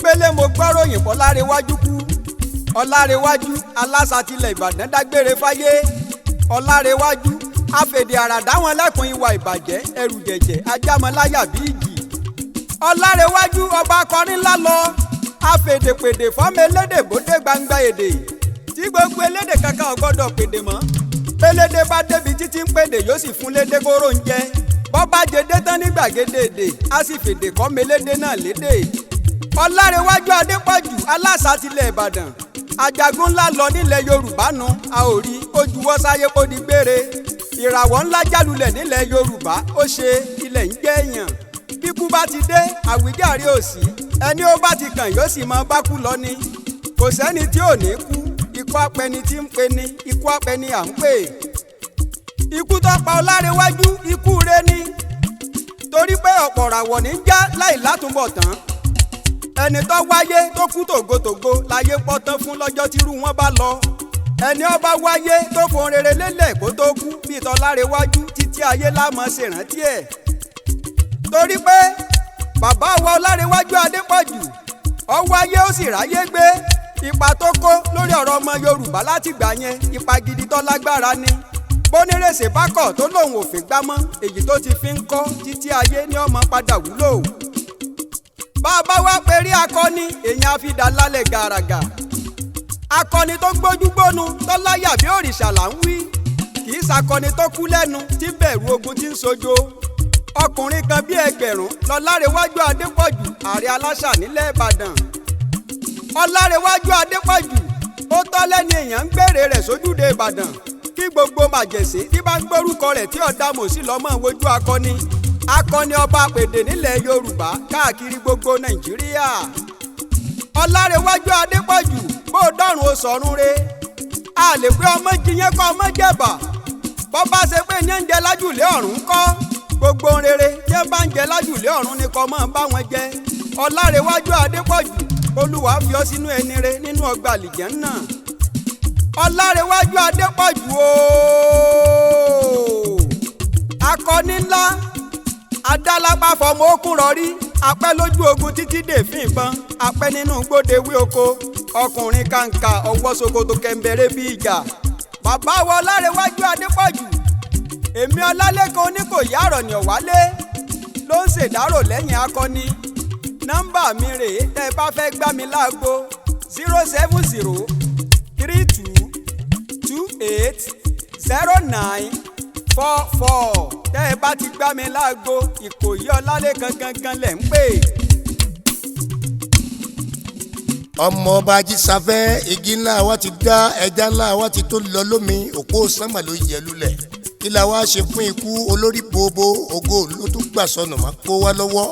gbélé mo gbọ́ròyìn Ọlárewájú kú. Ọlárewájú alásàtìlẹ̀ Ìbàdàn dágbére fáyé. Ọlárewájú afèdè àràdá wọn lẹ́kùn ìwà ìbàjẹ́ ẹrù jẹ̀jẹ̀ ajámọ́láyà bí ìjì. Ọlárewájú ọba akọrin ńlá lọ afèdèpèdè fọ́mọ elédè bóde gbangba èdè tí gbogbo elédè kankan ò gbọ́dọ̀ pèdè mọ́. pélédé bá débi títí ń pèdè yóò sì fún lédè kóró ń jẹ. bọ́bá jẹdé tán ní gbàgede èdè á sì fèdè kọ́ melédè náà lédè. Ọlárewájú Adépọ̀jù alásàtìlẹ̀ Ìbàdàn ajagun ńlá lọ nílẹ̀ Yorùbá nu a ò rí ó juwọ́ sáyé kó di gbére. ìràwọ̀ ńlá jálulẹ̀ nílẹ̀ Yorùbá ó ṣe ilẹ̀ ń jẹ́ èèyàn. bíkú bá ti dé àwíjàre ò sí ẹni ó bá ti kàn yóò sì mọ bá kú lọ ni. kò sẹ́ni tí ò ní kú ikú apẹni tí ń pe ni ikú apẹni à ń pè. ikú tó pa Ọlárewájú ikú re ni torí pé ọ̀pọ̀ ràwọ̀ ní já láì látúbọ̀tán. ẹni tó wáyé tó kú tògótògó láyé pọ́tán fún lọ́jọ́ tírú wọn bá lọ. ẹni ó bá wáyé tó fohùn rere lélẹ̀ kó tó kú bíi tọ́lárewájú títí ayé lámọ̀ ṣèrántí ẹ̀. torí pé bàbá wa Ọlárewájú Adépọ̀jù ó wáyé ó sì ráyé gbé. ipa tó kó lórí ọ̀rọ̀ ọmọ Yorùbá látìgbà yẹn ipa gidi tó lágbára ni. bónírèsè bá kọ̀ tó lòun ò fi gbá mọ́ èyí tó ti fi ń kọ́ títí ayé ní ọmọ padà wúlò. bàbá wa perí akọni èèyàn àfidà lálẹ́ gàràgà. akọni tó gbójú gbónu tó láyà bí òrìṣà là ń wí. kì í ṣakọni tó kú lẹ́nu tí bẹ̀rù ogun ti ń sojo. ọkùnrin kan bí ẹgbẹ̀rún lọ́lárewájú Adépọ̀jù ààrẹ aláṣà nílẹ̀ Ìbàdàn. Ọlárewájú Adépọ̀jù ó tọ́ lẹ́ni èèyàn ń gbèrè rẹ̀ sójúde Ìbàdàn kí gbogbo màjèṣe tí bá ń gbórúkọ rẹ̀ tí ọ̀dà mòsí lọ́mọ wojú akọni. akọni ọba pèdè nílẹ̀ Yorùbá káàkiri gbogbo Nàìjíríà. Ọlárewájú Adépọ̀jù bó dọ́rùn ó sọ̀run re. a lè pé ọmọ jiyẹn kọ́ ọmọ jẹ̀bà. bọ́ bá ṣe pé ní ń jẹ lájùlé ọ̀run kọ́ gbogbo rere tí ń bá ń jẹ lájùlé ọ̀run ni kò mọ̀ bá wọn jẹ. Ọlárewájú Adépọ̀jù Olúwa fi ọ sínú ẹni re nínú ọgbà àlìjẹ́nnà. Ọlárewájú Adépọ̀jù ooo akọni ńlá adálápá fọmọ okùn rọrí apẹ́ lójú ogun títí dèfín ìbọn apẹ́ nínú gbódewé oko ọkùnrin kàǹkà ọwọ́ ṣòkòtò kẹ̀mbẹ̀rẹ̀ bí ìjà. bàbá wa Ọlárewájú Adépọ̀jù èmi Ọlálékan Oníkòyí Àrọ̀nì Ọ̀wálé ló ń ṣèdárò lẹ́yìn akọni. nọ́mbà mi rèé tẹ́ ẹ bá fẹ́ gbá mi láago 07032280944 tẹ́ ẹ bá ti gbá mi láago Ìkòyí Ọlálékan gangan lẹ̀ ń pè. ọmọ ọba Ajísáfẹ́ igi ńlá wa ti dá ẹja ńlá wa ti tó lọ lómi òpó sánmà ló yẹ lulẹ̀ kí la wá ṣe fún ikú olórí bobo ògo ló tún gbà sọnù má kó wá lọ́wọ́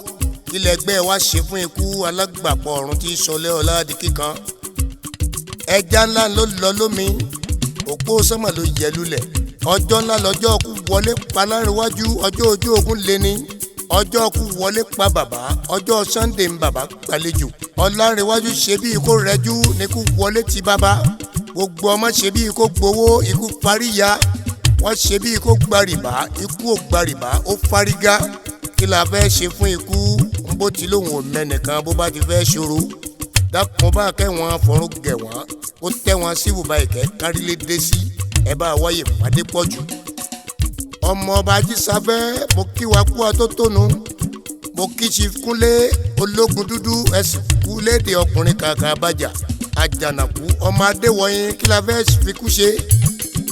kí lẹgbẹ́ wa ṣe fún ikú alágbàpọ̀ ọ̀run tí sọlẹ̀ ọ̀làdì kíkan ẹja ńlá ló lọ lómi òpó sánmà ló yẹ lulẹ̀ ọjọ́ ńlá lọ́jọ́ kú wọlé pa Ọlárewájú ọjọ́ ojú ogun lé ní ọjọ́ kú wọlé pa bàbá ọjọ́ Sunday ń bàbá gbàlejò Ọlárewájú ṣe bí ikú rẹjú ní kú wọlé ti bàbá gbogbo ọmọ ṣe bí ikú gbowó ikú paríya wọ́n ṣe bí ikú gbarìbá ikú ò gbarìbá ó fárígá kí la fẹ́ ṣe fún ikú bó ti lóun ò mẹ́nìkan bó bá ti fẹ́ ṣòro dákun bá kẹ́wọ̀n afọ̀rún gẹ̀ wọ́n ó tẹ́ wọn sí ibùba ìkẹ́ kárílé dé sí ẹ bá wáyé Adépọ̀jù. ọmọ ọba Ajísáfẹ́ mo kí wa kú atótónu mo kí Chief Kúnlé ológun dúdú ẹ̀sìn kú léde ọkùnrin kàkà bàjà àjànàkú ọmọ Adéwọ̀yìn kí la fẹ́ fi kú ṣe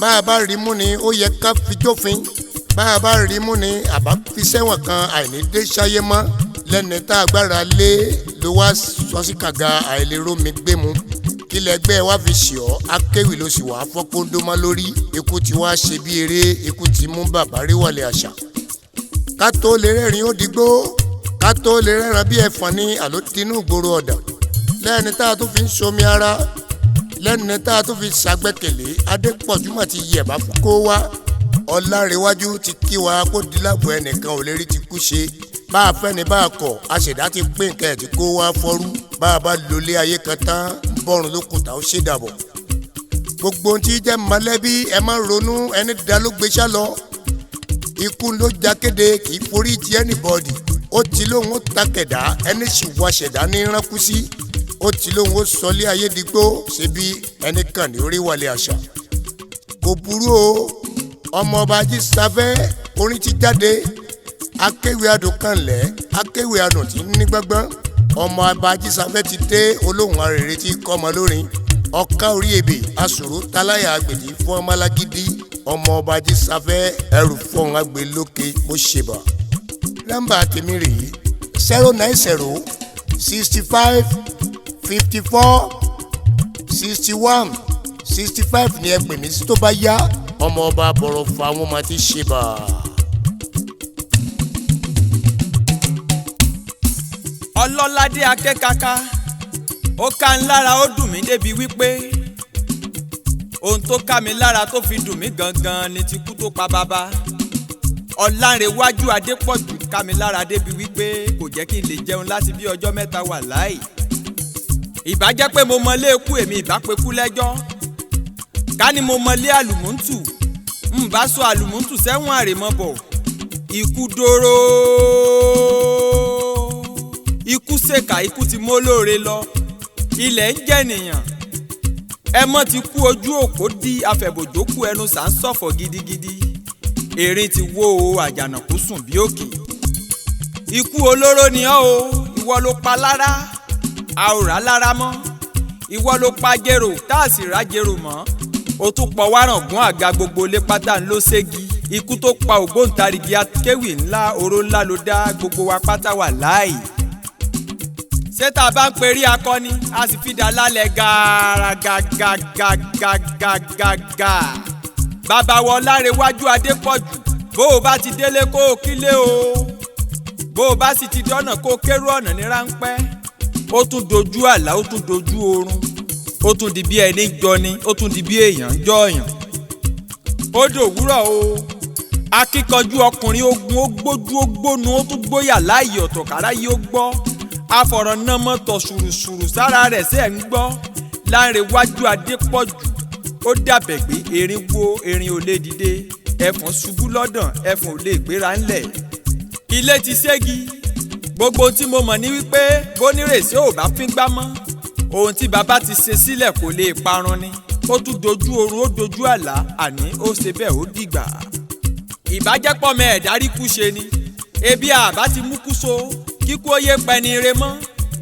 bá a bá rí mú ni ó yẹ ká fi jófin bá a bá rí mú ni àbá fi sẹ́wọ̀n kan àìní dé ṣáyé mọ́ lẹ́ni tá a gbára lé ló wá sọ sí kàga àìlèrómi gbé mu kí lẹgbẹ́ wa fi ṣe ọ́ akéwì ló sì wà á fọ́pọ́ndómọ́ lórí ikú tí wàá ṣe bí eré ikú tí mú bàbá rí wọlé àṣà ká tó lè rẹ́rìn ó digbó ká tó lè rẹ́ràn bí ẹ̀fọn ní àló tinú ìgboro ọ̀dà lẹ́ni tá a tún fi ń ṣomi ara lẹ́ni tá a tún fi ṣàgbẹ́kẹ̀lé Adépọ̀jù mà ti yẹ̀bá fún kó wá Ọlárewájú ti kí wa kó diláàbò ẹnìkan ò lè rí ti kú ṣe bá a fẹ́ ni bá a kọ̀ aṣẹ̀dá ti pín nǹkan ẹ̀ tí kó wá fọ́rú bá a bá lólé ayé kan tán bọ́run ló kùtà ó ṣe dàbọ̀ gbogbo ohun tí jẹ́ mọ̀lẹ́bí ẹ má ronú ẹni dá ló gbé sá lọ ikú ló jákéde kì í forí jì anybody ó ti lóun ó takẹ̀dá ẹni sì wá ṣẹ̀dá ní ránkú sí ó ti lóun ó sọlé ayé digbó ṣebí ẹnìkan ní orí wàlẹ̀ àṣà. kò burú o ọmọ ọba Ajísafẹ́ orin ti jáde akéwì adùn kan lẹ̀ akéwì adùn tí ń ní gbọ́ngbọ́n. ọmọ ọba Ajísafẹ́ ti dé olóhùn arèrè tí kọ́ ọmọ lórin ọ̀ká orí ebè asòro táláyà agbèdì fún ọmọ alágídí. ọmọ ọba Ajísafẹ́ ẹrù fọ́n agbè lókè bó ṣe bà. nọ́mbà tèmi rèé 090 65 54 61 65 ni ẹ pè mí sí tó bá yá. ọmọ ọba bọ̀rọ̀ fún àwọn ọmọ tí ṣe bà. ọlọ́ládé akẹ́kaka ó ká ń lára ó dùn mí débi wípé ohun tó ká mi lára tó fi dùn mí gangan ni ti kú tó pa bàbá. Ọlanrewaju Adepoju ká mi lára débi wípé kò jẹ́ kí n lè jẹun láti bí ọjọ́ mẹ́ta wà láì. ìbá jẹ́ pé mo mọlé ikú èmi ìbá pe kú lẹ́jọ́. ká ní mo mọlé àlùmúntù ń bá sọ àlùmúntù sẹ́wọ̀n àrèmọ́bọ̀. ikú dóró ikú ṣèkà ikú ti mólóore lọ. ilẹ̀ ń jẹ́ nìyàn. ẹmọ́ ti kú ojú òpó dí afẹ̀bòjókù ẹnu sà ń ṣọ̀fọ̀ gidigidi. erin ti wó o àjànàkú sùn bí òkè. ikú olóró ni ọ́ o ìwọ ló pa lára a ò rà lára mọ́. ìwọ ló pa jèrò tá a sì rà jèrò mọ́. o tún pọ̀ wárangún àga gbogbo lé pátá ńlọ ségi. ikú tó pa ògbóǹtarìgì akéwì ńlá oró ńlá ló dá gbogbo wa pátá wà láì. ṣé tá a bá ń perí akọni a sì fi dà lálẹ́ gàràgàgàgàgàgà. bàbá wa Ọlanrewaju Adepoju bó o bá ti délé kó o kílé o bó o bá sì ti dọ́nà kó o kérú ọ̀nà ní ráńpẹ́. ó tún dojú àlá ó tún dojú oorun ó tún di bí ẹni jọni ó tún di bí èèyàn ń jọyàn. ó dòwúrọ̀ o akíkanjú ọkùnrin ogun ó gbójú ó gbónu ó tún gbóyà láàyè ọ̀tọ̀ káráyé ó gbọ́. afọ̀rọ̀ náà mọ́tò ṣùrùṣùrù sára rẹ̀ sẹ́ ń gbọ́. Ọlanrewaju Adepoju ó dàbẹ̀ gbé ERINWO erin ò lè dìde ẹ̀fọn ṣubú lọ́dàn ẹ̀fọn ò lè gbéra ńlẹ̀. ilé ti ségi gbogbo tí mo mọ̀ ní wípé bónírèsé ò bá fín gbá mọ́ ohun tí bàbá ti ṣe sílẹ̀ kò lè parun ni. ó tún dojú oorun ó dojú àlá àní ó ṣe bẹ́ẹ̀ ó dìgbà. ìbájẹ́pọ̀ mẹ́ ẹ̀dá rí kú ṣe ni ebi àbá ti mú kú so kíkú ó yé pẹni ire mọ́.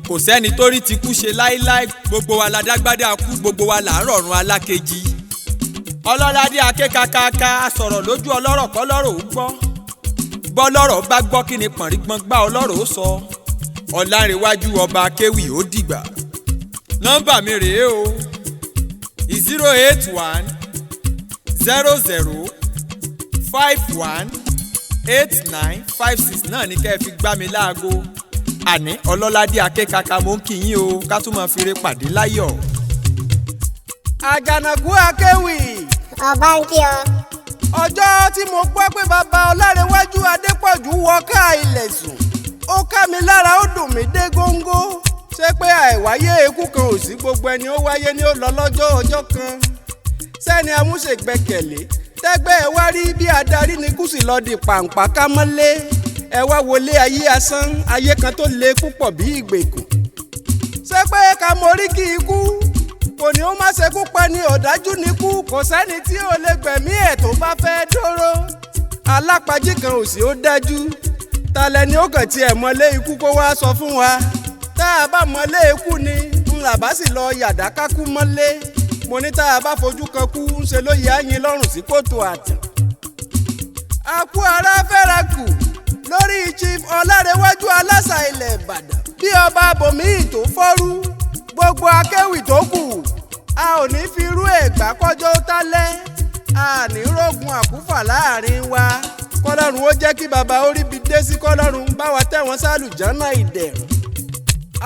kò sẹ́ni tó rí ti kú ṣe láíláí gbogbo wa la dágbádá kú gbogbo wa là ń rọ̀rùn alákejì. ọlọ́ládé akẹ́kàkàkà sọ̀rọ̀ lójú ọlọ́rọ̀ kọ́lọ́rọ̀ ó gbọ́. bọ́lọ́rọ̀ bá gbọ́ kí ni pọ̀nrígbọ́n gbá ọlọ́rọ̀ ó sọ. Ọlanrewaju ọba akéwì ó dìgbà. nọ́mbà mi rèé o 081 00 51 8956 náà ní kẹ́ ẹ fi gbá mi láago. àní ọlọ́ládé akẹ́kàkà mò ń kí yín o ká tún máa fèrè pàdé láyọ̀. àjànàkú akéwì. ọba ń kí ọ. ọjọ́ tí mo gbọ́ pé bàbá Ọlanrewaju Adepoju wọ ká ilẹ̀ sùn ó ká mi lára ó dùn mí dé góńgó. ṣé pé àìwáyé ikú kan ò sí gbogbo ẹni ó wáyé ni ó lọ lọ́jọ́ ọjọ́ kan. sẹ́ni amúṣègbẹ́kẹ̀lé tẹ́gbẹ́ ẹ wá rí bí adarí ni kùsì lọ di pàǹpà ká mọ́lé. ẹ wá wọlé ayé asán ayé kan tó le púpọ̀ bí ìgbèkùn. ṣé pé ká mórí kí ikú kò ní ó má ṣekú pa ni ọ̀dájú ni kú kò sẹ́ni tí ò lè gbẹ̀mí ẹ̀ tó bá fẹ́ dóró. alápàjì kan ò sí ó dájú talẹ̀ ni ó kàn tiẹ̀ mọ́lé ikú kó wá sọ fún wa. tá a bá mọ́lé ikú ni ńlá bá sì lọ yàdá kákú mọ́lé. mo ní tá a bá fojú kan kú ń ṣe ló yẹ àyìn lọ́rùn sí kòtò àtàn. àkú ara fẹ́ra kù lórí Chief Ọlanrewaju aláṣà ilẹ̀ Ìbàdàn bí ọba bòmíì tó fọ́rú gbogbo akéwì tó kù a ò ní fi irú ẹ̀gbá kọjọ́ tálẹ́ a ní rógun àkúfà láàrin wa. kọ́lọ́run ó jẹ́ kí bàbá orí bi dé sí kọ́lọ́run bá wa tẹ̀wọ́n sálùjánà ìdẹ̀rùn.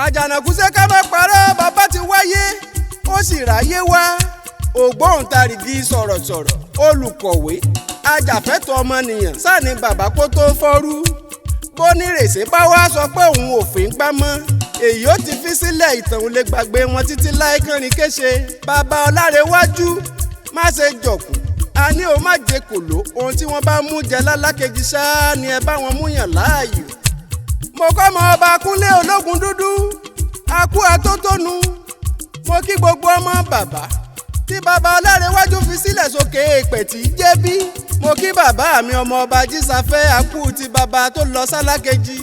àjànàkú ṣe ká má parọ́ bàbá ti wáyé ó sì ráyé wá. ògbóǹtarìgì sọ̀rọ̀sọ̀rọ̀ olùkọ̀wé ajàfẹ́tọ̀ọ́ ọmọnìyàn sáni bàbá kó tó fọ́rú. bónírèsé bá wá sọ pé òun ò fi ń gbá mọ́ èyí ó ti fi sílẹ̀ ìtàn ò lè gbàgbé wọn títí láì kánrin kéṣe. bàbá Ọlanrewaju má ṣe jọ̀kù a ní o má jẹ kòló ohun tí wọ́n bá mú jẹ lálákejì ṣáá ni ẹ bá wọn mú yàn láàyò. mo kọ́ mọ ọba Kúnlé ológun dúdú akú atótónu mo kí gbogbo ọmọ bàbá tí bàbá Ọlárewájú fi sílẹ̀ sókè èpè tí jẹ́ bí mo kí bàbá mi ọmọ ọba Jísafẹ́ akú ti bàbá tó lọ sálákejì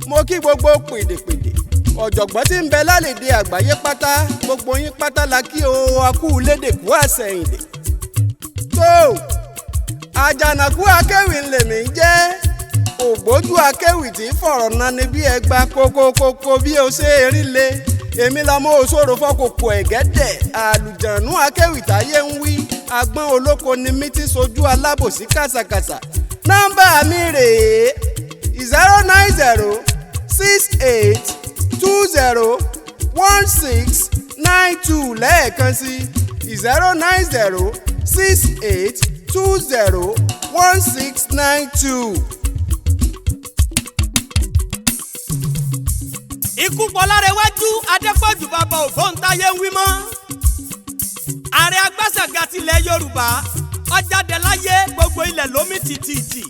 mo kí gbogbo pèdèpèdè ọ̀jọ̀gbọ́n tí ń bẹ lálẹ́dẹ̀ àgbáyé pátá gbogbo yín pátá la kí o akú lédè kú àsẹ̀yìndè tó àjànàkú akéwì lèmi jẹ́ ògbójú akéwì tí fọ̀rọ̀ nani bí ẹgba kókókókó bí o ṣe erí le èmi lọmọ òṣòro fọkòkò ẹ̀gẹ́dẹ̀ àlùjànú akéwì táyé ń wí agbọ́n olóko ni mí tí sojú alábòsí kàṣàkàṣà nọ́mbà mi rèé 09068201692 lẹ́ẹ̀kan sí 09068201692. ikú Ọlárewájú Adépọ̀jù bàbá òfóǹtayé ń wí mọ́ ààrẹ agbásàgà tilẹ̀ Yorùbá ọjàdé láyé gbogbo ilẹ̀ lómi tìtìtì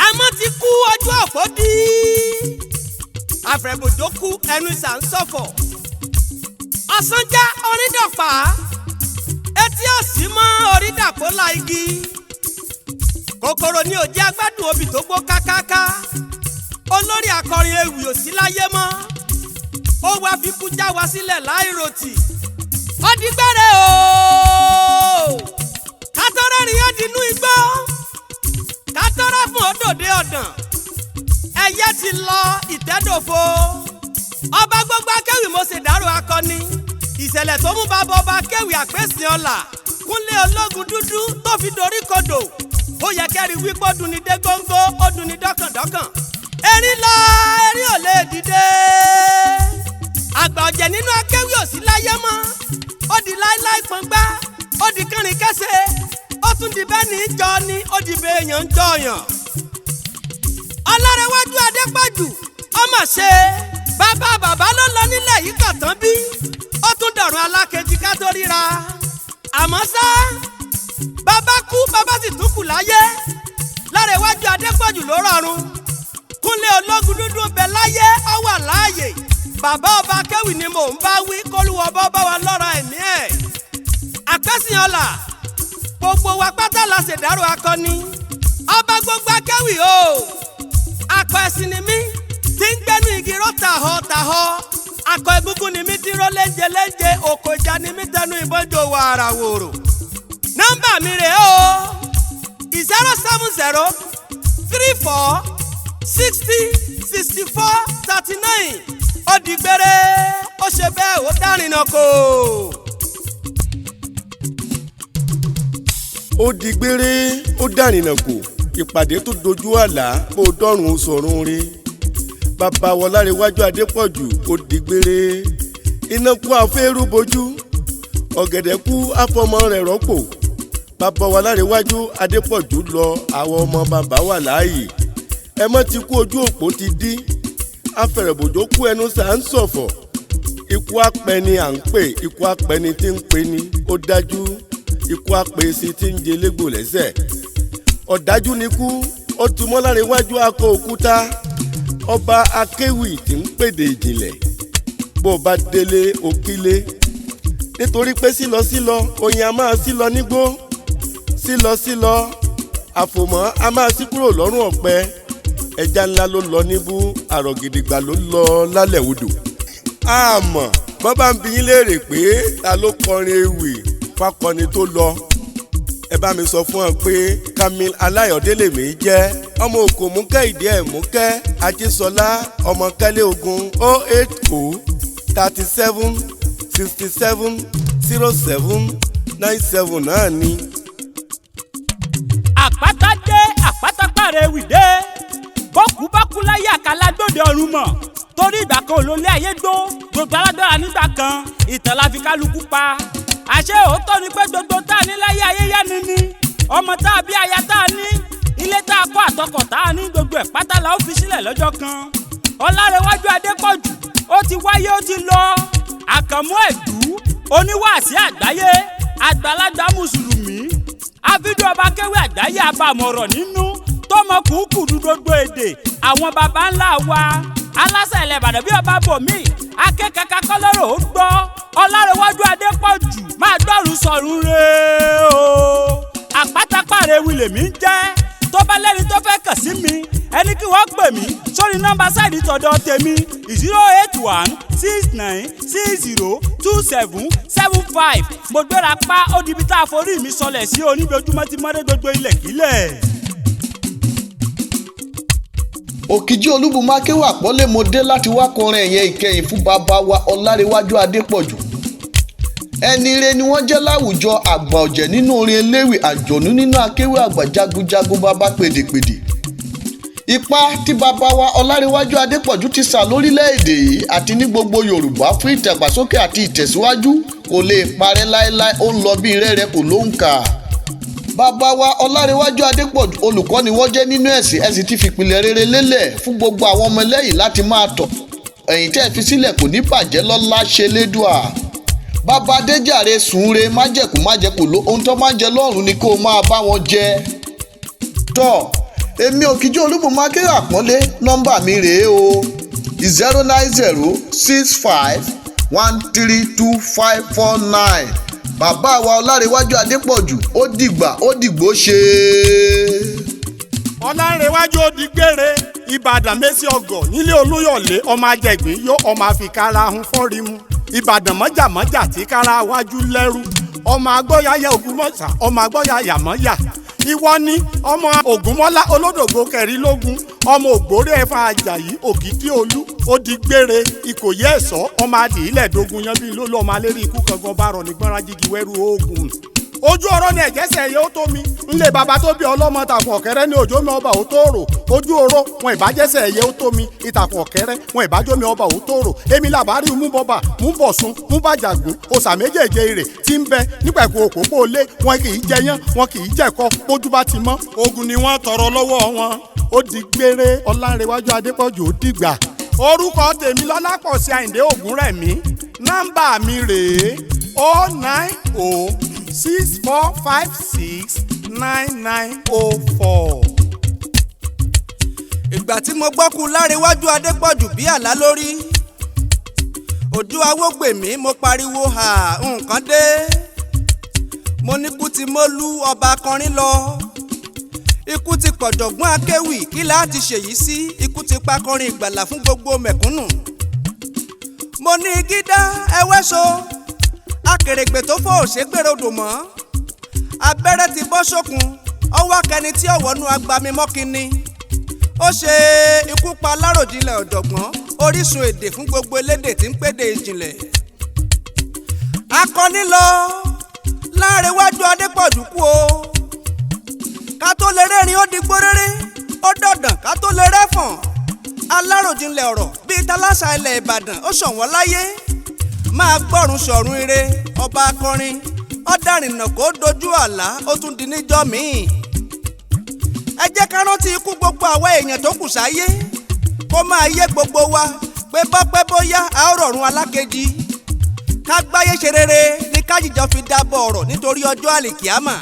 ẹmọ́ ti kú ọjọ́ àfọ́dí àfẹ̀bòjó kú ẹnu ìsà ń ṣọ̀fọ̀ ọ̀sánjá orídọ̀pá etí òsì mọ́ orídàpọ̀lá igi kòkòrò ni òjì agbádùn obì tó gbó kákáká olórí akọrin ewì ò sí láyé mọ́ ó wá fi kú já wa sílẹ̀ láìròtì ó di gbére o kátọ́rẹ́ rí ó dinú igbó kátọ́rẹ́ fún òdòdó ọ̀dàn ẹyẹ ti lọ ìtẹ́dòfo ọba gbogbo akéwì mo ṣèdárò akọni ìṣẹ̀lẹ̀ tó mú bàbá ọba akéwì àpèsè ọ̀la Kúnlé ológun dúdú tó fi dorí kodò ó yẹ kẹ́rì wípé ó dùn ní dé góńgó ó dùn ní dọ́kàndọ́kàn erin lọ erin ò lè dìde àgbà ọ̀jẹ̀ nínú akéwì ò sí láyé mọ́ ó di láíláí pọ́ngbá ó di kánrin kẹ́sẹ̀ ó tún di bẹ́ẹ̀ ní jọ ni ó di bẹ́ẹ̀ èèyàn ń jọyàn. Ọlárewájú Adépọ̀jù ọmọ ṣe bàbá ló lọ nílẹ̀ yìí kàn tán bí ó tún dọ̀rùn alákejì ká tó ríra àmọ́ ṣá bàbá kú bàbá sì tún kù láyé Ọlárewájú Adépọ̀jù ló rọrùn Kúnlé ológun dúdú ń bẹ láyé ó wà láàyè bàbá ọba akéwì ni mò ń bá wí kólúwọ bá wa lọ́rọ̀ ẹ̀mí ẹ̀ àpẹ́sìn ọ̀la gbogbo wa pátá la ṣèdárò akọni ọba gbogbo akéwì o akọ ẹ̀sìn ni mí tí ń gbẹ́nu igi ró tàhọ́ akọ egungun ni mí tí ró léńjẹ òkò ìjà ni mí tẹnu ìbọn jò wàrà wòrò nọ́mbà mi rè o 07034606439 ó di gbére ó ṣe bẹ́ẹ̀ ó dárìnà kò. ó di gbére ó dárìnà kò ìpàdé tó dojú àlá bó dọ́rùn ó sọ̀rùn rí bàbá wa Ọlárewájú Adépọ̀jù ó di gbére iná kú afẹ́rú bojú ọ̀gẹ̀dẹ̀ kú afọmọ rẹ̀ rọ́pò bàbá wa Ọlárewájú Adépọ̀jù lọ àwọn ọmọ bàbá wà láàyè ẹ mọ́ ti kú ojú òpó ti dí afẹ̀rẹ̀bòjó kú ẹnu sà ń ṣọ̀fọ̀ ikú apẹni à ń pè ikú apẹni tí ń pè ní ó dájú ikú apèsè tí ń jẹ légbò lẹ́sẹ̀ ọ̀dájú ni kú ó ti mọ́ Ọlárewájú akọ òkúta ọba akéwì tí ń pèdè ìjìnlẹ̀ bó bá délé òkílé nítorí pé sílọ oyin a máa sílọ nígbó sílọ àfòmọ́ a máa sí kúrò lọ́rùn ọ̀pẹ ẹja ńlá ló lọ níbú àrọ̀gìdìgbà ló lọ lálẹ́ odò àmọ́ bọ́ bá ń bi yín léèrè pé ta ló kọrin ewì fákọni tó lọ ẹ bá mi sọ fún ọ pé Kamil Aláyọ̀délé mi jẹ́ ọmọ òkò múkẹ́ ìdí ẹ̀ múkẹ́ Ajísọlá ọmọ kẹ́lẹ́ ogun 08037670797 náà ni. àpáta dé àpáta pàrẹ̀ wìdé bọ́kú bá kú láyé àkàlà gbòde ọ̀run mọ̀ torí ìgbà kan olólè ayé gbó gbogbo alágbára nígbà kan ìtàn la fi kálukú pa àṣé òótọ́ ni pé gbogbo tá a ní láyé ayé yá ni ni ọmọ tá a bí aya tá a ní ilé tá a kọ́ àtọkọ̀ tá a ní gbogbo ẹ̀ pátá la ó fi sílẹ̀ lọ́jọ́ kan Ọlárewájú Adépọ̀jù ó ti wáyé ó ti lọ Àkànmú Ẹ̀dú oníwàásí àgbáyé àgbàlagbà mùsùlùmí àfídù ọba kéwì àgbáyé abàmọ̀rọ̀ nínú tọmọ kùkùdù gbogbo èdè àwọn baba ńlá wa aláṣẹ ilẹ̀ ìbàdàn bí ọba bòmí akẹ́kọ̀ọ́ kọ́lọ́rọ̀ ó gbọ́ ọlárẹ̀wájú adépọ̀jù máa gbọ́rùn sọ̀rùn rẹ̀ o àpátápàrẹ wílẹ̀ mi ń jẹ́ tó bá lẹ́ni tó fẹ́ kàn sí mi ẹni kí wọ́n pè mí sórí nọ́mbà sáìdì tọ̀dọ̀ tèmi 08169002775 mo gbéra pa ó dibi tá a forí mi sọlẹ̀ sí oníbojúmọ́ tí mọ́dé gbogbo ilẹ̀ kílẹ̀. òkìjí olúbùmákéwà àpọ́nlé mo dé láti wá kọrin ẹ̀yẹ ìkẹyìn fún bàbá wa ọlárẹ̀wájú adépọ̀jù ẹni ire ni wọ́n jẹ́ láwùjọ àgbà ọ̀jẹ̀ nínú orin eléwì àjọ̀nú nínú akéwì àgbà jagunjagun bàbá pèdèpèdè ipa tí bàbá wa ọlárẹ̀wájú adépọ̀jù ti sà lórílẹ̀‐èdè yìí àti ní gbogbo yorùbá fún ìdàgbàsókè àti ìtẹ̀síwájú kò lè parẹ́ láéláé ó ń lọ bí rẹ́rẹ́ kò ló ń kà. bàbá wa ọlárẹ̀wájú adépọ̀jù olùkọ́ ni wọ́n jẹ́ nínú ẹ̀sìn ti fìpìlẹ̀ rere lélẹ̀ fún gbogbo àwọn ọmọ ẹlẹ́yìn láti máa tọ̀ ẹ̀yìn tẹ́ fi sílẹ̀ kò ní bàjẹ́ lọ́lá ṣe lédùà. bàbá adéjàre sùnre májẹ̀kù ló ohun tó máa jẹ lọ́rùn ni kó máa bá wọn jẹ. tọ́ èmi òkìjí olúbùmákéwà àpọ́nlé nọ́mbà mi rèé o 09065132549 bàbá wa ọlárẹ̀wájú adépọ̀jù ó dìgbà ó dìgbò ṣe. ọlárẹ̀wájú ó di gbére ìbàdàn mẹ́sì ọgọ̀ nílé olúyọ̀lé ọmọ ajẹ̀gbìn yó ọmọ àfikàrà ahun fọ́rímù ìbàdàn mọ́jàmọ́jà tí kára wájú lẹ́rú ọmọ agbóyàyà ògúnmọ́sà ọmọ agbóyàyà mọ́yà ìwọ ni ọmọ ògúnmọ́lá olódògbò kẹrìnlógún ọmọ ògbórè ẹ̀fà àjàyí òkìkí olú ó di gbére ìkòyí ẹ̀sọ́ ọmọ adìyílẹ̀ dogun yan bíi lólú ọmọ alẹ́rí ikú kankan bá rọ̀ ní gbọ́nra jígi wẹ́rú oògùn ojú ọ̀rọ̀ ni ẹ̀jẹ̀sẹ̀ yẹ ó tó mi ńlẹ̀ bàbá tó bí ọlọ́mọ tàkùn ọ̀kẹ́rẹ́ ní òjò mi ọba ò tó rò ojú ọ̀rọ̀ wọn ìbájẹ́sẹ̀ yẹ ó tó mi ìtàkùn ọ̀kẹ́rẹ́ wọn ìbájọ́ mi ọba ò tó rò èmi làbárí mú bọ́bà mú bọ̀sùn mú bàjàgùn òsà méjèèjì rẹ̀ tí ń bẹ nípẹ̀kù òpópó lé wọn kì í jẹyán wọn kì í jẹ̀kọ bójú bá ti mọ́ ogun ni wọ́n tọrọ lọ́wọ́ wọn ó di gbére ọlárẹ̀wájú adépọ̀jù ó dìgbà orúkọ tèmi lọ́lápọ̀sí àyìndé ògúnrẹ̀mí nọ́mbà mi rèé 09064569904. ìgbà tí mo gbọ́ kú lárẹ̀wájú adépọ̀jù bí àlá lórí ojú awógbèmí mo pariwo ha nǹkan dé mo ní kú ti mólú ọba akọrin lọ ikú ti pọ̀jọ̀gbọ́n akéwì kí láti ṣèyí sí ikú ti pakọrin ìgbàlà fún gbogbo mẹ̀kúnnù mo ní gídá ẹwẹ́so akèrègbè tó fò ṣègbèrèodò mọ́ abẹ́rẹ́ ti bọ́ sókun ọwọ́ akẹni tí ọ̀wọ́nú agbami mọ́kínní ó ṣe ikú pa aláròjinlẹ̀ ọ̀jọ̀gbọ́n orísun èdè fún gbogbo elédè tí ń pédè ìjìnlẹ̀ akọni lọ lárẹ̀wájú adépọ̀jù kú o ká tó lè rẹ́rìn ó di gbóréré ó dọ̀dàn ká tó lè rẹ́fọ̀n aláròjinlẹ̀ ọ̀rọ̀ bíi talásà ilẹ̀ ìbàdàn ó ṣọ̀wọ́n láyé máa gbọ́rùn sọ̀rùn ire ọba akọrin ọ̀dàrìnà kó dojú àlá ó tún di níjọ́ míì ẹ jẹ́ ká rántí ikú gbogbo àwọn èèyàn tó kù sáyé kó máa yé gbogbo wa pé bọ́pẹ́ bóyá a ó rọ̀rùn alákejì ká gbáyé ṣe rere ní kájíjọ fi dábọ̀ ọ̀rọ̀ nítorí ọjọ́ àlìkíámà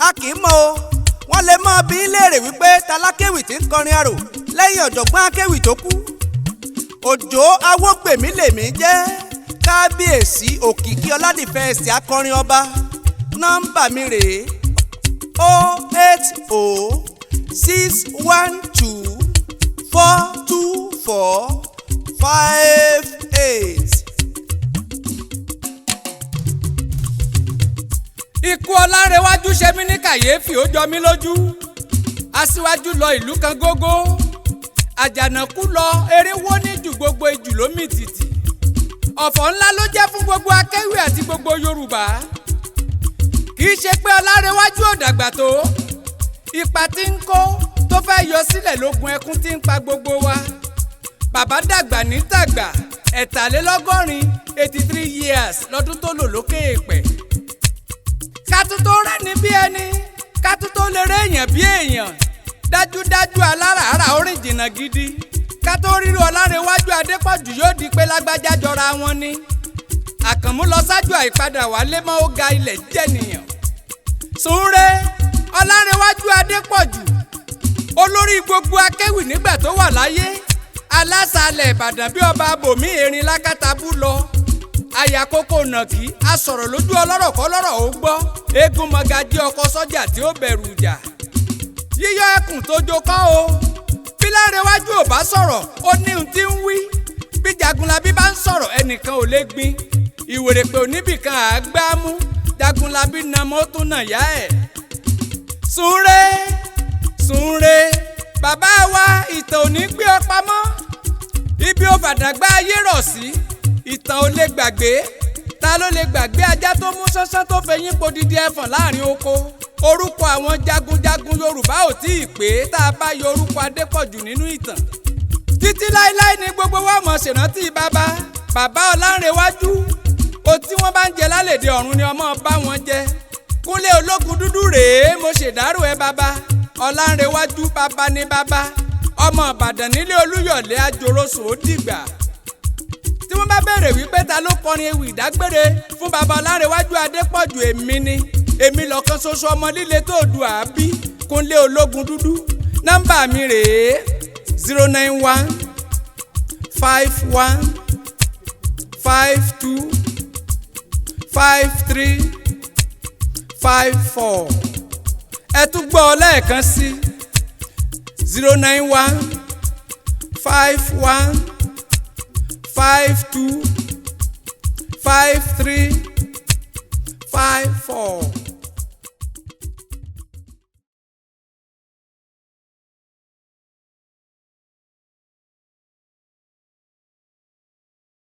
a kì í mọ̀ o wọ́n lè mọ bí léèrè wípé talákéwì tí ń kọrin àrò lẹ́yìn ọ̀jọ̀gbọ́n akéwì tó kú òjò awógbèmí lèmi jẹ́ kábíyèsí òkìkí ọládìfẹ́sì akọrin ọba nọ́mbà mi rèé 08061242458. ikú ọlárẹ̀wájú ṣe mí ní kàyéfì ó jọ mí lójú aṣíwájú lọ ìlú kan gógó àjànàkú lọ erinwo ní jù gbogbo ìjù lómì tìtì ọ̀fọ̀ ńlá ló jẹ́ fún gbogbo akéwì àti gbogbo yorùbá kì í ṣe pé ọlárẹ̀wájú ò dàgbà tó ipa tí ń kó tó fẹ́ yọ sílẹ̀ lógun ẹkún tí ń pa gbogbo wa bàbá dàgbà ní tàgbà 83 years lọ́dún tó lò lókè èèpẹ̀ kátó tó rẹ́ni bí ẹni kátó tó lè rẹ́ èèyàn bí èèyàn dájúdájú aláràárà orin jìnnà gidi kátó ríru ọlárẹ̀wájú adépọ̀jù yóò di pé lágbájá jọra wọn ni àkànmú lọ sájú àìpadà wálé mọ́ ó ga ilẹ̀ jẹ́nìyàn Súnre Ọlánrewájú Adépọ̀jù olórí gbogbo akéwì nígbà tó wà láyé alásàlẹ̀ ìbàdàn bí ọba bòmí erin lákàtàbú lọ àyàkókò nàkí a sọ̀rọ̀ lójú ọlọ́rọ̀ kọ́lọ́rọ̀ ó gbọ́ eégún mọ̀gájí ọkọ sọ́jà tí ó bẹ̀rù ìjà yíyọ ẹkùn tó jókòó o bí Lárewájú ò bá sọ̀rọ̀ ó ní ohun tí ń wí bí Jagunlabi bá ń sọ̀rọ̀ ẹnìkan ò lè gbin ìwèrèpè oníbìkan àgbámú Jagunlabi nàmọ́ tó nà yá ẹ̀. Súnre Súnre bàbá wa ìtàn ò ní gbé ọ pamọ́ ibi ó fàdàgbà ayé rọ̀ sí ìtàn ò lè gbàgbé ta ló lè gbàgbé ajá tó mú sánsán tó fẹ̀yìn podidi ẹfọ̀n láàrin oko orúkọ àwọn jagunjagun Yorùbá ò tí ì pé tá a bá yọ orúkọ Adépọ̀jù nínú ìtàn títí láéláé ni gbogbo wa mọ̀ ṣèrántí bàbá Ọlánrewájú o tí wọ́n bá ń jẹ lálẹ́dẹ̀ ọ̀run ni ọmọ bá wọn jẹ Kúnlé ológun dúdú rèé mo ṣèdárò ẹ bàbá Ọlánrewájú bàbá ní bàbá ọmọ Ìbàdàn nílé Olúyọ̀lé àjòròsò ó dìgbà tí wọ́n bá béèrè wípé ta ló kọrin ewì ìdágbére fún bàbá Ọlánrewájú Adépọ̀jù èmi lọ́kàn ṣoṣo ọmọ líle tó dù àbí Kúnlé ológun dúdú nọ́mbà mi rèé 091 51 52 53 54 ẹ tún gbọ́ lẹ́ẹ̀kan sí 091 51 52 53 54.